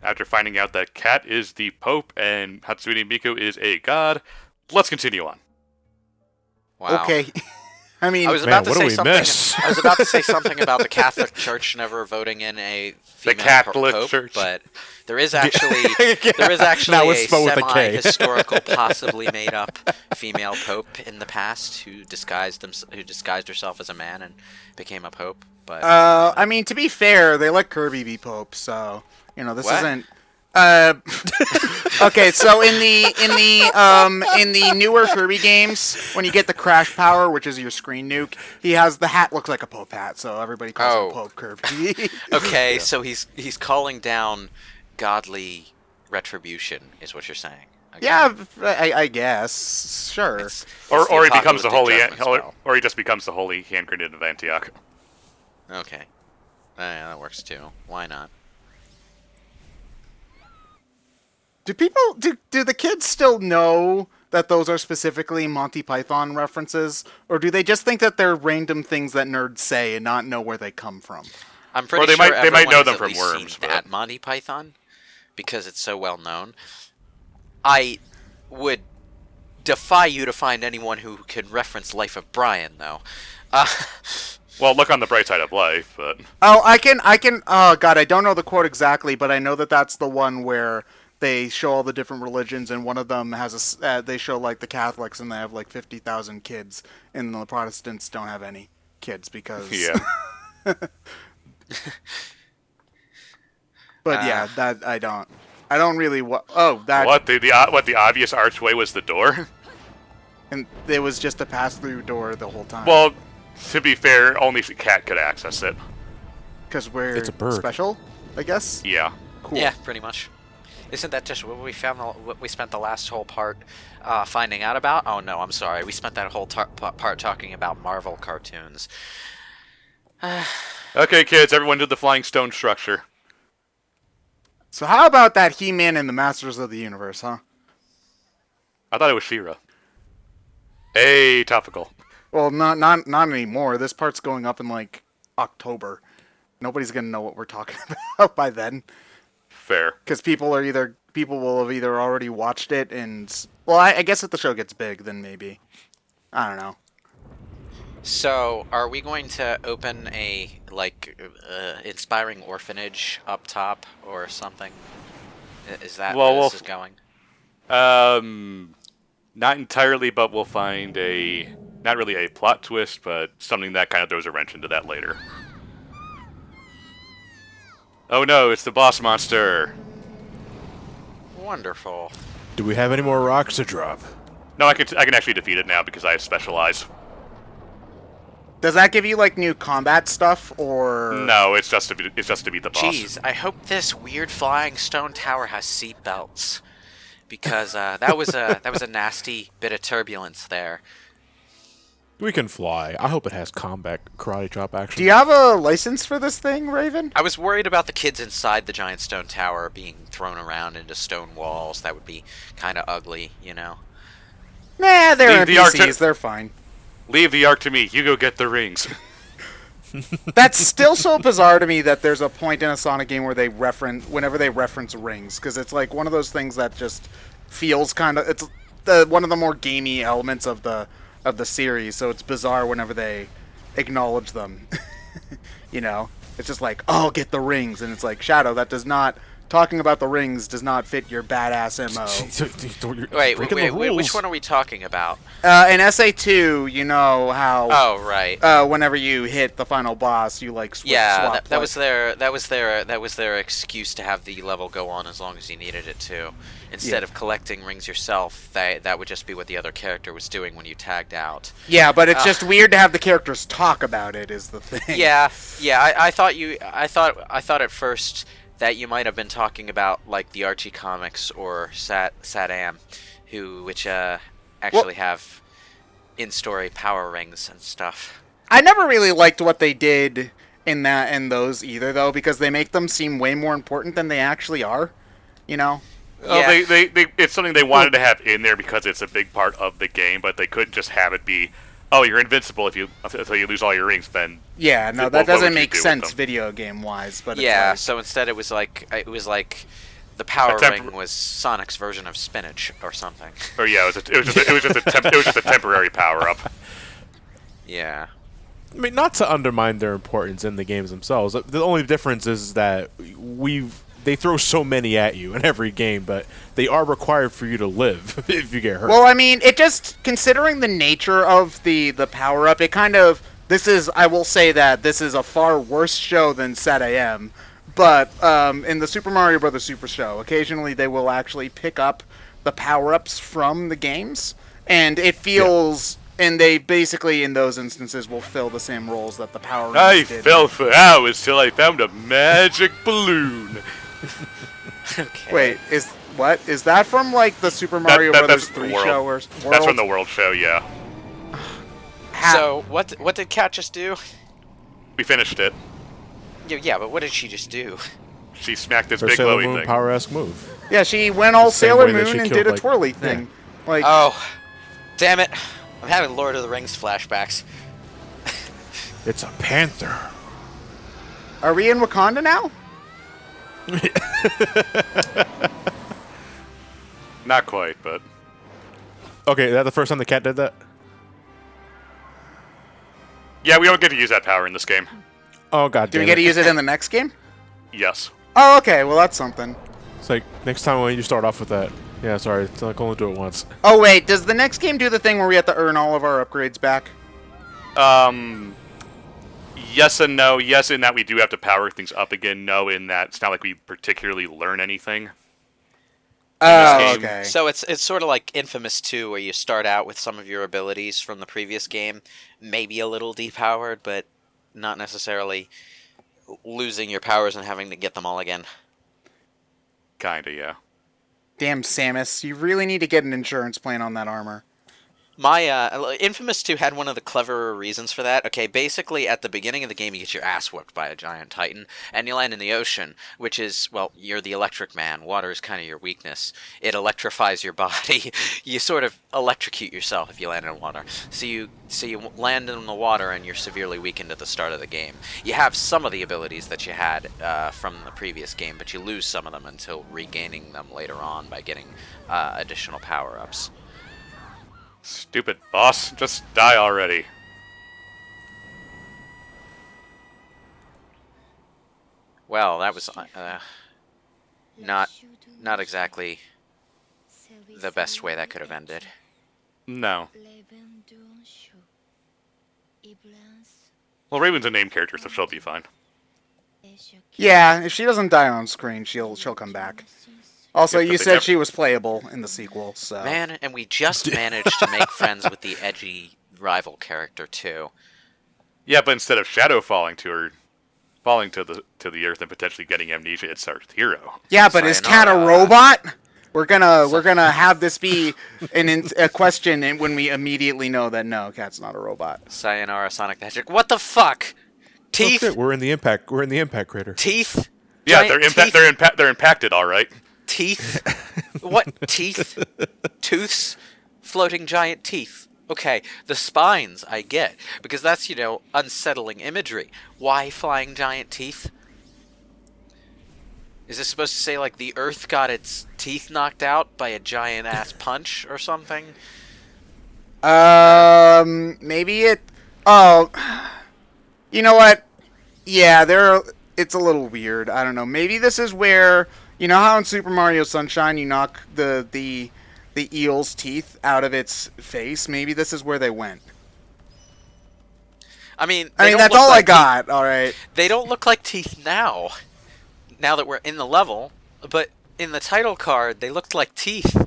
after finding out that Cat is the Pope and Hatsune Miku is a god. Let's continue on. Wow. Okay. I mean, I was Man, about to what do say we something. miss? I was about to say something about the Catholic Church never voting in a female Catholic pope, Church. but there is actually Now a it's spelled with a K. semi-historical, possibly made-up female pope in the past who disguised herself as a man and became a pope. But I mean, to be fair, they let Kirby be Pope, so this What? isn't. Okay, so in the newer Kirby games, when you get the Crash Power, which is your screen nuke, the hat looks like a Pope hat, so everybody calls him Pope Kirby. okay, so he's calling down godly retribution, is what you're saying. Okay. Yeah, I guess. Sure. It's Or he becomes the holy, apocalyptic judgment spell. or he just becomes the holy hand grenade of Antioch. Okay. Yeah, that works too. Why not? Do the kids still know that those are specifically Monty Python references, or do they just think that they're random things that nerds say and not know where they come from? I'm pretty Or they sure might know everyone them has from at least Worms, seen but- that Monty Python because it's so well known. I would defy you to find anyone who can reference Life of Brian, though. Well, look on the bright side of life, but Oh, I can. Oh God, I don't know the quote exactly, but I know that that's the one where they show all the different religions, and one of them has they show like the Catholics, and they have like 50,000 kids, and the Protestants don't have any kids because. yeah. But yeah, that I don't really. Oh, that. What the obvious archway was the door? And it was just a pass-through door the whole time. Well, to be fair, only Cat could access it. because we're It's a bird. special, I guess. Yeah. Cool. Yeah, pretty much. Isn't that just what we found? What we spent the last whole part finding out about? Oh no, I'm sorry. We spent that whole part talking about Marvel cartoons. Okay, kids, everyone did the flying stone structure. So how about that He-Man and the Masters of the Universe, huh? I thought it was She-Ra. Hey, topical. Well, not anymore. This part's going up in like October. Nobody's gonna know what we're talking about by then, Fair. because people will have either already watched it and I guess if the show gets big, then maybe. I don't know. So, are we going to open a inspiring orphanage up top or something? Is that Well, where we'll this is going? Not entirely, but we'll find not really a plot twist, but something that kind of throws a wrench into that later. Oh no, it's the boss monster. Wonderful. Do we have any more rocks to drop? No, I can actually defeat it now because I have Specialize. Does that give you like new combat stuff or? No, it's just to beat the boss. Jeez, I hope this weird flying stone tower has seat belts, because that was a nasty bit of turbulence there. We can fly. I hope it has combat karate chop action. Do you have a license for this thing, Raven? I was worried about the kids inside the giant stone tower being thrown around into stone walls. That would be kind of ugly, you know. Nah, they're The Arctic- NPCs. They're fine. Leave the arc to me. You go get the rings. That's still so bizarre to me that there's a point in a Sonic game where whenever they reference rings, because it's like one of those things that just feels kind of, it's one of the more gamey elements of the series. So it's bizarre whenever they acknowledge them. It's just like, oh, get the rings, and it's like, Shadow, that does not. Talking about the rings does not fit your badass MO. Wait, which one are we talking about? In SA2, you know how. Oh, right. Whenever you hit the final boss, you like swap. That was their excuse to have the level go on as long as you needed it to. Instead of collecting rings yourself, that would just be what the other character was doing when you tagged out. Yeah, but it's just weird to have the characters talk about it. Is the thing. Yeah. I thought at first that you might have been talking about like the Archie comics or Sadam, which actually have in-story power rings and stuff. I never really liked what they did in those either, though, because they make them seem way more important than they actually are. Well, Yeah. they it's something they wanted to have in there because it's a big part of the game, but they couldn't just have it be Oh, you're invincible if you until you lose all your rings. Then Yeah, no, what that would doesn't you make do with sense them? video game wise. But Yeah, it's so instead it was like the power tempor- ring was Sonic's version of spinach or something. Or yeah, it was just a temporary power up. Yeah. I mean, not to undermine their importance in the games themselves. The only difference is that they throw so many at you in every game, but they are required for you to live if you get hurt. well, I mean, it just considering the nature of the power up, it kind of I will say that this is a far worse show than Sat AM. But in the Super Mario Bros. Super Show, occasionally they will actually pick up the power ups from the games, and it feels. And they basically, in those instances, will fill the same roles that the power I ups did. fell for hours till I found a magic balloon. Okay. Wait, is that from like the Super Mario that's Brothers the 3 world. show or That's from the World Show. Yeah, So what did Kat just do? we finished it. Yeah, but what did she just do? She smacked this Her big Sailor glowy Moon thing. power-esque move. Yeah, she went all The same Sailor way that she Moon and killed, did a like- twirly thing. Like, Oh, damn it! I'm having Lord of the Rings flashbacks. It's a panther. are we in Wakanda now? Not quite, but Okay, is that the first time the cat did that? yeah, we don't get to use that power in this game. Oh, god Do damn we get to it. use it in the next game? Yes. Oh, okay. Well, that's something. It's like, next time when you start off with that. Yeah, sorry, it's like only do it once. Oh, wait. Does the next game do the thing where we have to earn all of our upgrades back? Yes and no. Yes, in that we do have to power things up again. No, in that it's not like we particularly learn anything. Oh, game. okay. So it's sort of like Infamous 2, where you start out with some of your abilities from the previous game, maybe a little depowered, but not necessarily losing your powers and having to get them all again. Kinda, yeah. Damn, Samus. You really need to get an insurance plan on that armor. My Infamous 2 had one of the cleverer reasons for that. Okay, basically at the beginning of the game you get your ass whooped by a giant titan, and you land in the ocean, which is, well, you're the electric man. Water is kind of your weakness. It electrifies your body. You sort of electrocute yourself if you land in water. So you land in the water and you're severely weakened at the start of the game. You have some of the abilities that you had from the previous game, but you lose some of them until regaining them later on by getting additional power-ups. Stupid boss. Just die already. Well, that was not exactly the best way that could have ended. No. Well, Raven's a named character, so she'll be fine. Yeah, if she doesn't die on screen, she'll come back. Also, Yeah, but you they said never- she was playable in the sequel, so... Man, and we just managed to make friends with the edgy rival character too. Yeah, but instead of Shadow falling to her, falling to the earth and potentially getting amnesia, it's our hero. Yeah, but is Cat a Sayonara. robot? We're gonna have this be a question and when we immediately know that no, Cat's not a robot. Sayonara Sonic the Hedgehog. What the fuck? Teeth? Oh, shit, we're in the impact crater. Teeth? Yeah, Giant they're impacted, all right. Teeth? What teeth? Tooths? Floating giant teeth. Okay, the spines I get, because that's, unsettling imagery. Why flying giant teeth? Is this supposed to say, like, the Earth got its teeth knocked out by a giant-ass punch or something? Maybe it... Oh, you know what? Yeah, it's a little weird. I don't know. Maybe this is where... You know how in Super Mario Sunshine you knock the eel's teeth out of its face? Maybe this is where they went. I mean, That's all I got, alright. They don't look like teeth now that we're in the level, but in the title card, they looked like teeth.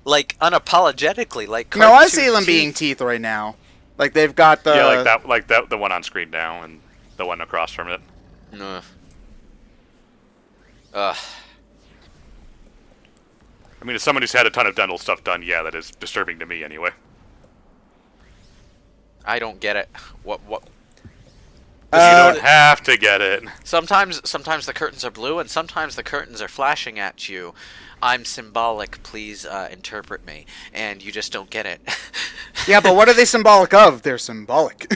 Like, unapologetically, like No, I cartoon see them being teeth right now. Like, they've got the... Yeah, like that, the one on screen now, and the one across from it. Ugh. I mean, as someone who's had a ton of dental stuff done, yeah, that is disturbing to me anyway. I don't get it. What? You don't have to get it. Sometimes the curtains are blue, and sometimes the curtains are flashing at you. I'm symbolic. Please interpret me. And you just don't get it. Yeah, but what are they symbolic of? They're symbolic.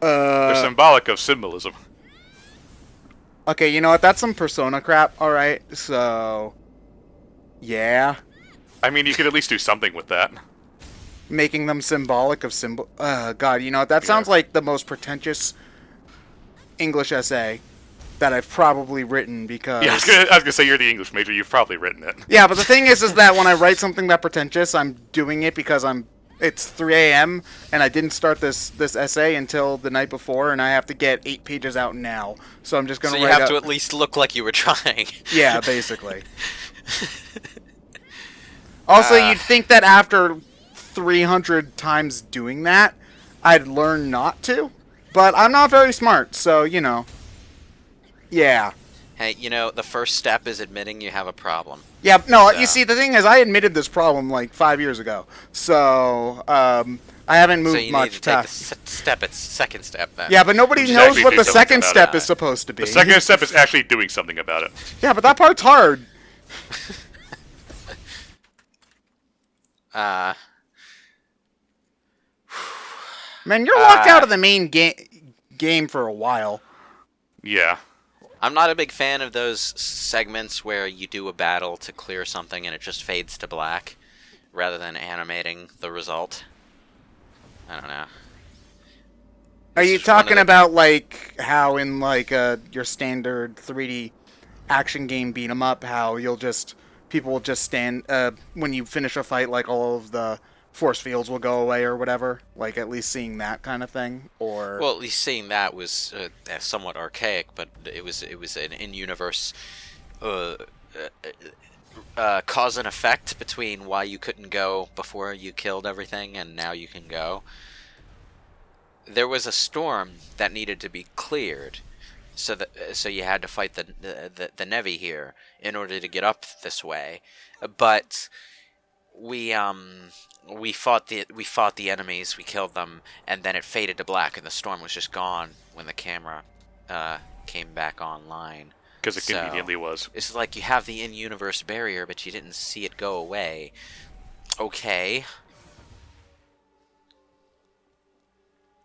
They're symbolic of symbolism. Okay, you know what? That's some Persona crap. All right, so yeah, I mean, you could at least do something with that. making them symbolic of symbol. God, you know what? That sounds like the most pretentious English essay that I've probably written because. Yeah, I was gonna say you're the English major. You've probably written it. Yeah, but the thing is that when I write something that pretentious, I'm doing it because it's 3 a.m. and I didn't start this essay until the night before, and I have to get 8 pages out now. So I'm just gonna. So you have to at least look like you were trying. Yeah, basically. Also, you'd think that after 300 times doing that, I'd learn not to, but I'm not very smart, so you know. Yeah. Hey, you know, the first step is admitting you have a problem. Yeah, no, So- you see, the thing is, I admitted this problem like 5 years ago, so I haven't moved So you much need to take past. the second step then. Yeah, but nobody Which is knows actually what do the something second about step it. is supposed to be. The second step is actually doing something about it. Yeah, but that part's hard. Man, you're locked out of the main game for a while. Yeah. I'm not a big fan of those segments where you do a battle to clear something and it just fades to black, rather than animating the result. I don't know. Are you It's one of talking the- about like how in like your standard 3D action game beat 'em up, how people will just stand when you finish a fight, like all of the force fields will go away or whatever? Like at least seeing that kind of thing, or Well, at least seeing that was somewhat archaic, but it was an in-universe cause and effect between why you couldn't go before you killed everything and now you can go. There was a storm that needed to be cleared, so you had to fight the Nevi here in order to get up this way, but we fought the enemies, we killed them, and then it faded to black, and the storm was just gone when the camera came back online. Because it So, conveniently was. It's like you have the in-universe barrier, but you didn't see it go away. Okay.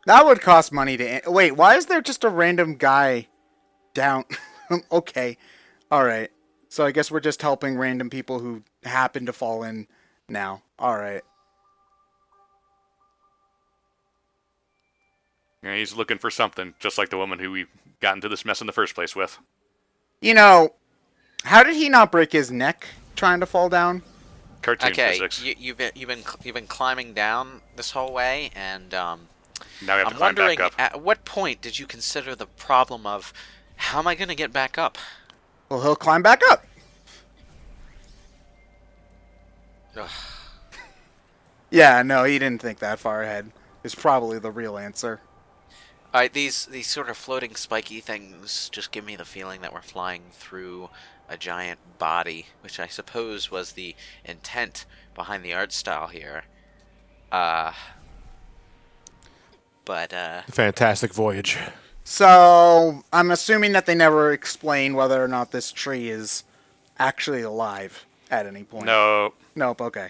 that would cost money to. Wait, why is there just a random guy down? Okay, all right. So I guess we're just helping random people who happen to fall in now. All right. Yeah, he's looking for something, just like the woman who we got into this mess in the first place with. You know, how did he not break his neck trying to fall down? Cartoon Okay, physics. you've been climbing down this whole way, and Now we have to I'm climb wondering back up. at what point did you consider the problem of how am I going to get back up? Well, he'll climb back up. Ugh. Yeah, no, he didn't think that far ahead. Is probably the real answer. All right, these sort of floating spiky things just give me the feeling that we're flying through a giant body, which I suppose was the intent behind the art style here. Fantastic voyage. So, I'm assuming that they never explain whether or not this tree is actually alive at any point. No, Nope, okay.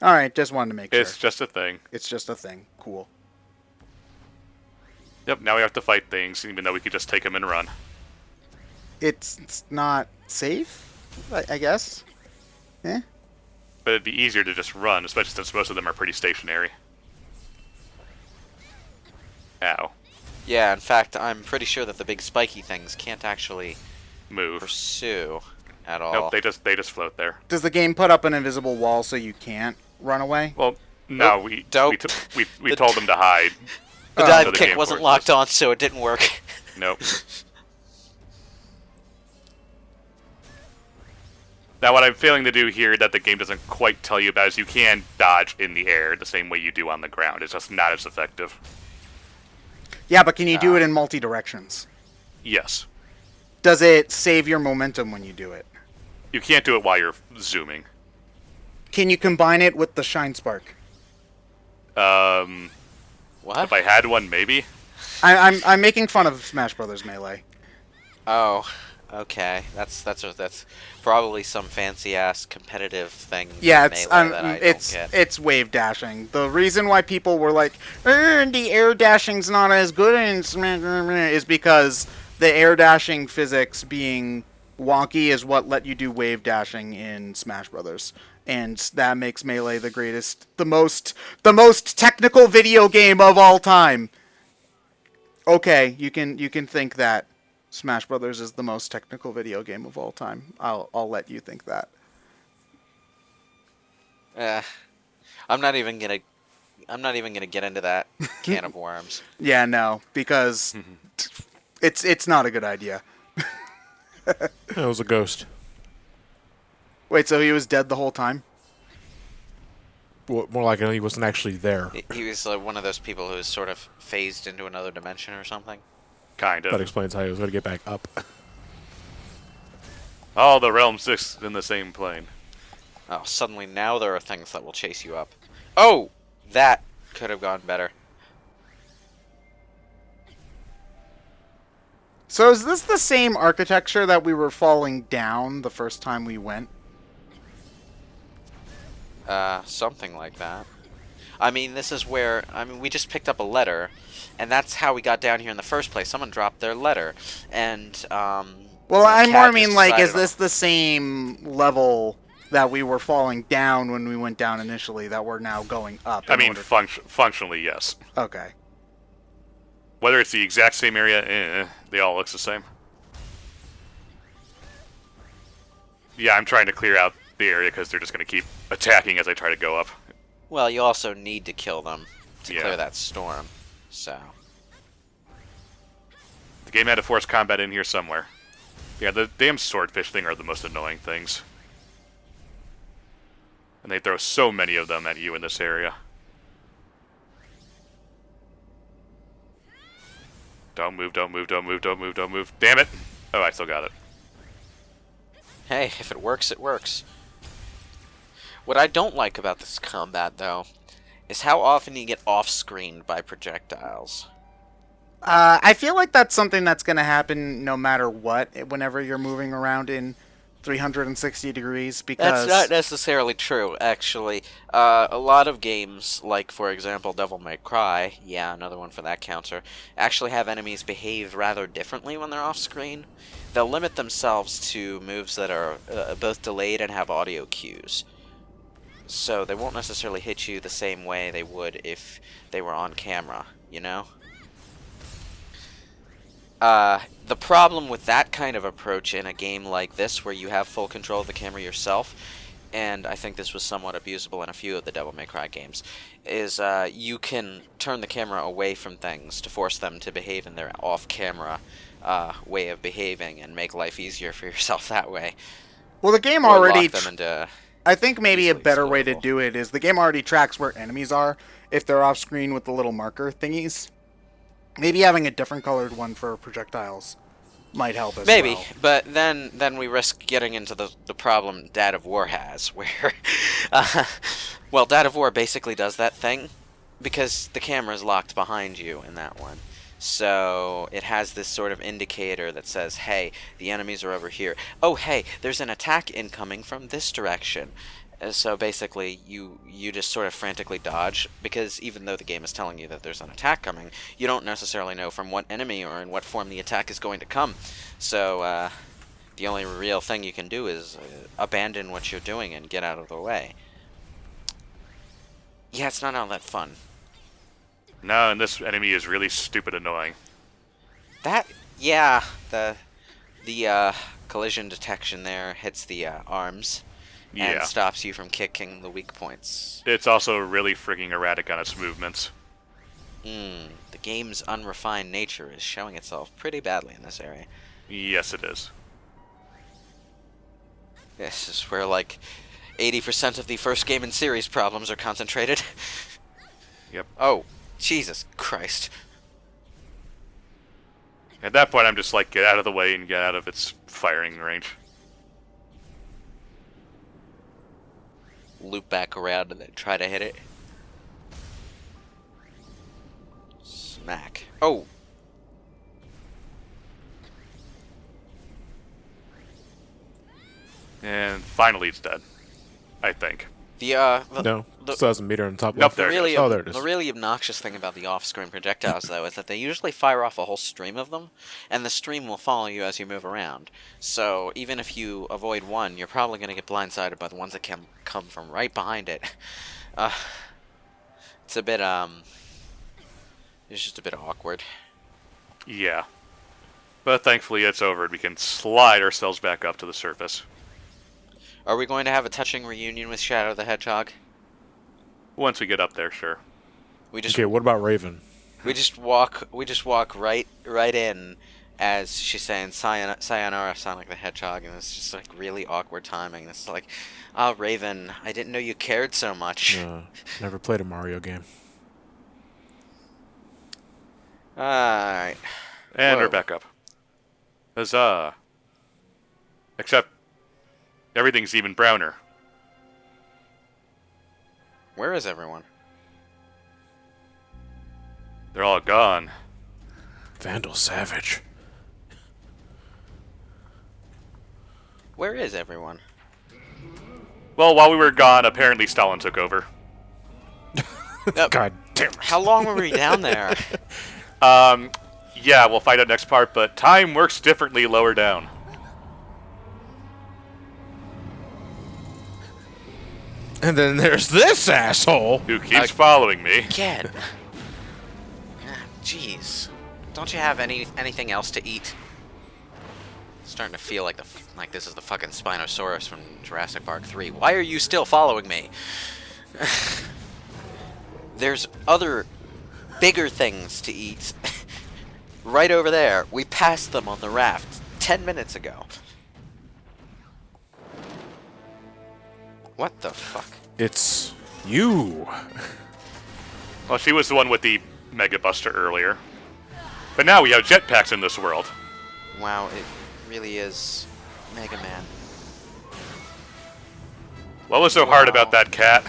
Alright, just wanted to make sure. it's just a thing. It's just a thing. Cool. Yep, now we have to fight things, even though we could just take them and run. It's not safe, I guess? Eh? But it'd be easier to just run, especially since most of them are pretty stationary. Ow. Yeah, in fact, I'm pretty sure that the big spiky things can't actually Move. pursue at all. Nope, they just float there. Does the game put up an invisible wall so you can't run away? Well, no, Nope. we Dope. we told them to hide. The Oh. dive So the kick game wasn't forced locked on, so it didn't work. Nope. Now, what I'm failing to do here that the game doesn't quite tell you about is you can dodge in the air the same way you do on the ground. It's just not as effective. Yeah, but can you do it in multi directions? Yes. Does it save your momentum when you do it? You can't do it while you're zooming. Can you combine it with the Shine Spark? What? If I had one, maybe. I'm making fun of Smash Brothers Melee. Oh, okay. That's probably some fancy ass competitive thing. Yeah, in Melee that I don't get. it's wave dashing. The reason why people were like, the air dashing's not as good in Smash is because the air dashing physics being wonky is what let you do wave dashing in Smash Brothers. And that makes Melee the greatest, the most technical video game of all time. Okay, you can think that Smash Brothers is the most technical video game of all time. I'll let you think that. I'm not even gonna get into that can of worms. Yeah, no, because it's not a good idea. It was a ghost. Wait, so he was dead the whole time? Well, more like he wasn't actually there. He was like one of those people who was sort of phased into another dimension or something. Kind of. That explains how he was going to get back up. All the realms exist in the same plane. Oh, suddenly now there are things that will chase you up. Oh, that could have gone better. So is this the same architecture that we were falling down the first time we went? Something like that. I mean, this is where, we just picked up a letter, and that's how we got down here in the first place. Someone dropped their letter, and, Well, I more mean, like, is decided this the same level that we were falling down when we went down initially that we're now going up? I mean, functionally, yes. Okay. Whether it's the exact same area, they all looks the same. Yeah, I'm trying to clear out the area because they're just going to keep attacking as I try to go up. Well, you also need to kill them to Yeah. clear that storm, so... The game had to force combat in here somewhere. Yeah, the damn swordfish thing are the most annoying things. And they throw so many of them at you in this area. Don't move, don't move, don't move, don't move, don't move. Damn it! Oh, I still got it. Hey, if it works, it works. What I don't like about this combat, though, is how often you get off-screened by projectiles. I feel like that's something that's going to happen no matter what, whenever you're moving around in 360 degrees, because... That's not necessarily true, actually. A lot of games, like, for example, Devil May Cry, yeah, another one for that counter, actually have enemies behave rather differently when they're off-screen. They'll limit themselves to moves that are both delayed and have audio cues. So they won't necessarily hit you the same way they would if they were on camera, you know? The problem with that kind of approach in a game like this, where you have full control of the camera yourself, and I think this was somewhat abusable in a few of the Devil May Cry games, is you can turn the camera away from things to force them to behave in their off-camera way of behaving and make life easier for yourself that way. Well, the game Or already... lock them into I think maybe a easily better way to explodable. do it is the game already tracks where enemies are if they're off screen with the little marker thingies. Maybe having a different colored one for projectiles might help as Maybe, well. but then we risk getting into the problem Dad of War has, where, well, Dad of War basically does that thing because the camera is locked behind you in that one. So it has this sort of indicator that says, hey, the enemies are over here. Oh, hey, there's an attack incoming from this direction. So basically, you just sort of frantically dodge, because even though the game is telling you that there's an attack coming, you don't necessarily know from what enemy or in what form the attack is going to come. So the only real thing you can do is abandon what you're doing and get out of the way. Yeah, it's not all that fun. No, and this enemy is really stupid annoying. Yeah, the collision detection there hits the arms. Yeah. And stops you from kicking the weak points. It's also really freaking erratic on its movements. The game's unrefined nature is showing itself pretty badly in this area. Yes, it is. This is where, like, 80% of the first game in series problems are concentrated. Yep. Oh, Jesus Christ. At that point, I'm just like, get out of the way and get out of its firing range. Loop back around and then try to hit it. Smack. Oh. And finally it's dead. I think. No, still hasn't meter on the top Nope, left. there it is. Oh, there it is. The really obnoxious thing about the off-screen projectiles, though, is that they usually fire off a whole stream of them, and the stream will follow you as you move around. So even if you avoid one, you're probably going to get blindsided by the ones that come from right behind it. It's a bit, it's just a bit awkward. Yeah. But thankfully it's over and we can slide ourselves back up to the surface. Are we going to have a touching reunion with Shadow the Hedgehog? Once we get up there, sure. We just Okay, what about Raven? we just walk right in as she's saying sayonara Sonic the Hedgehog, and it's just like really awkward timing. It's like, "Ah, Raven, I didn't know you cared so much." Never played a Mario game. Alright. And Whoa. we're back up. Huzzah. Except everything's even browner. Where is everyone? They're all gone. Vandal Savage. Where is everyone? Well, while we were gone, apparently Stalin took over. God damn it. How long were we down there? Yeah, we'll find out next part, but time works differently lower down. And then there's this asshole. Who keeps following me. Again. Jeez. Don't you have anything else to eat? Starting to feel like this is the fucking Spinosaurus from Jurassic Park 3. Why are you still following me? There's other bigger things to eat. Right over there. We passed them on the raft 10 minutes ago. What the fuck? It's you. Well, she was the one with the Mega Buster earlier. But now we have jetpacks in this world. Wow, it really is Mega Man. What was so hard about that cat?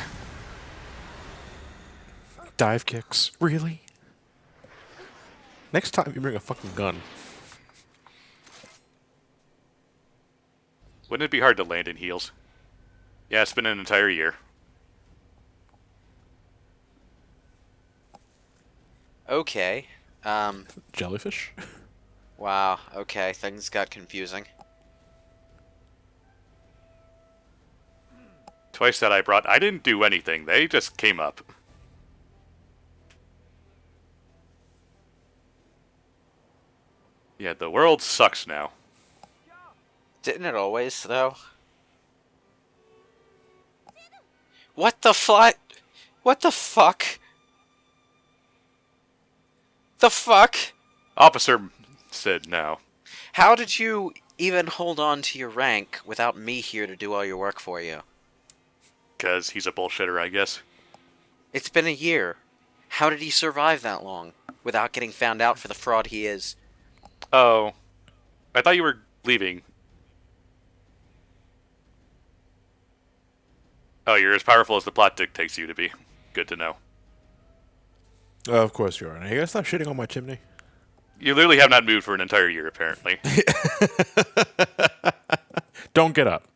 Dive kicks. Really? Next time you bring a fucking gun. Wouldn't it be hard to land in heels? Yeah, it's been an entire year. Okay. Jellyfish? Wow, okay, things got confusing. Twice that I brought, I didn't do anything. They just came up. Yeah, the world sucks now. Didn't it always, though? What the fuck? What the fuck? The fuck? Officer said no. How did you even hold on to your rank without me here to do all your work for you? 'Cause he's a bullshitter, I guess. It's been a year. How did he survive that long without getting found out for the fraud he is? Oh. I thought you were leaving. Oh, you're as powerful as the plot dictates you to be. Good to know. Of course you are. Now you gotta stop shitting on my chimney. You literally have not moved for an entire year, apparently. Don't get up.